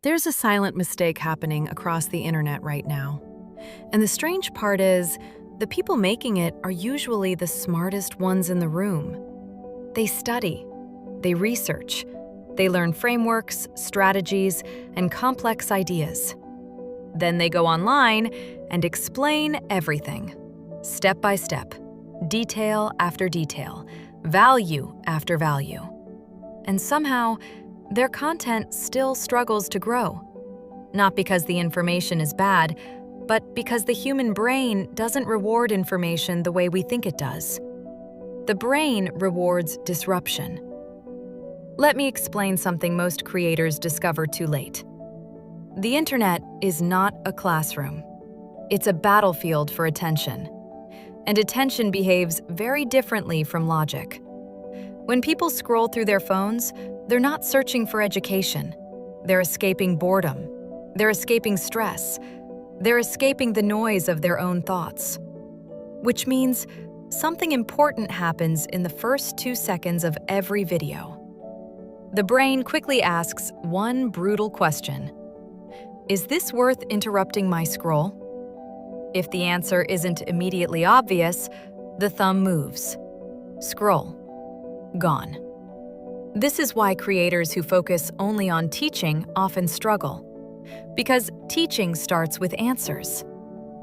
There's a silent mistake happening across the internet right now. And the strange part is, the people making it are usually the smartest ones in the room. They study, they research, they learn frameworks, strategies, and complex ideas. Then they go online and explain everything, step by step, detail after detail, value after value. And somehow, their content still struggles to grow. Not because the information is bad, but because the human brain doesn't reward information the way we think it does. The brain rewards disruption. Let me explain something most creators discover too late. The internet is not a classroom. It's a battlefield for attention. And attention behaves very differently from logic. When people scroll through their phones, they're not searching for education. They're escaping boredom. They're escaping stress. They're escaping the noise of their own thoughts. Which means something important happens in the first 2 seconds of every video. The brain quickly asks one brutal question. Is this worth interrupting my scroll? If the answer isn't immediately obvious, the thumb moves. Scroll. Gone. This is why creators who focus only on teaching often struggle. Because teaching starts with answers,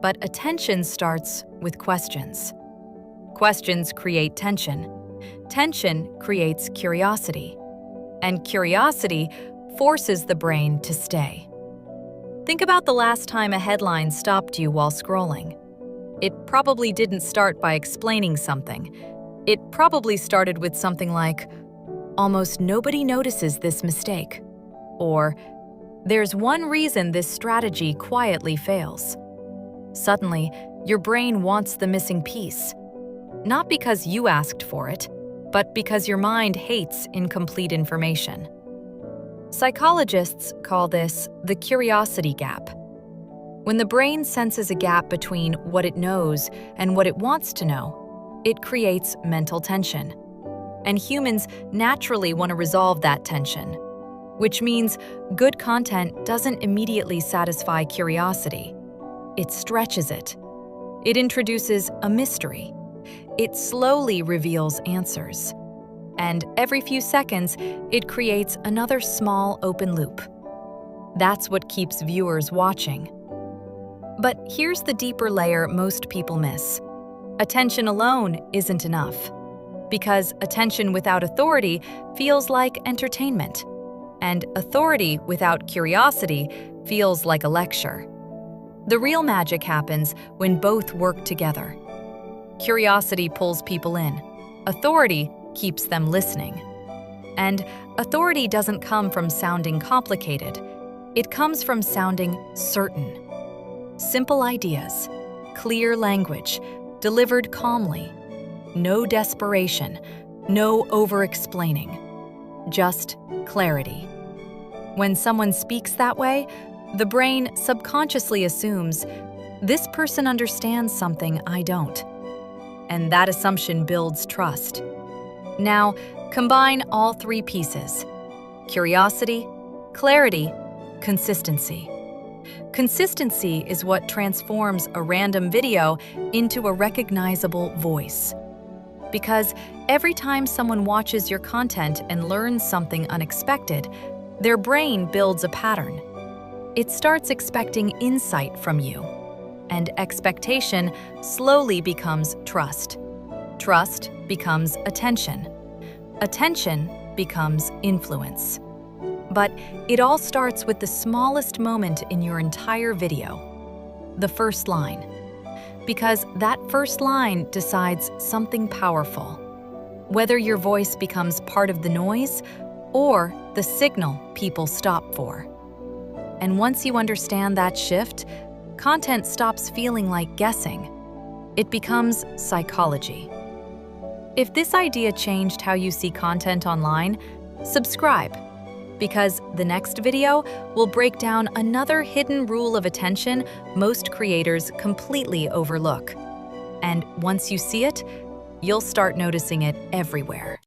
but attention starts with questions. Questions create tension. Tension creates curiosity. And curiosity forces the brain to stay. Think about the last time a headline stopped you while scrolling. It probably didn't start by explaining something. It probably started with something like, "Almost nobody notices this mistake," or "There's one reason this strategy quietly fails." Suddenly, your brain wants the missing piece. Not because you asked for it, but because your mind hates incomplete information. Psychologists call this the curiosity gap. When the brain senses a gap between what it knows and what it wants to know, it creates mental tension. And humans naturally want to resolve that tension, which means good content doesn't immediately satisfy curiosity. It stretches it. It introduces a mystery. It slowly reveals answers. And every few seconds, it creates another small open loop. That's what keeps viewers watching. But here's the deeper layer most people miss. Attention alone isn't enough. Because attention without authority feels like entertainment. And authority without curiosity feels like a lecture. The real magic happens when both work together. Curiosity pulls people in. Authority keeps them listening. And authority doesn't come from sounding complicated. It comes from sounding certain. Simple ideas, clear language, delivered calmly. No desperation, no over-explaining. Just clarity. When someone speaks that way, the brain subconsciously assumes, this person understands something I don't. And that assumption builds trust. Now, combine all 3 pieces: curiosity, clarity, consistency. Consistency is what transforms a random video into a recognizable voice. Because every time someone watches your content and learns something unexpected, their brain builds a pattern. It starts expecting insight from you, and expectation slowly becomes trust. Trust becomes attention. Attention becomes influence. But it all starts with the smallest moment in your entire video, the first line. Because that first line decides something powerful. Whether your voice becomes part of the noise or the signal people stop for. And once you understand that shift, content stops feeling like guessing. It becomes psychology. If this idea changed how you see content online, subscribe, because the next video will break down another hidden rule of attention most creators completely overlook. And once you see it, you'll start noticing it everywhere.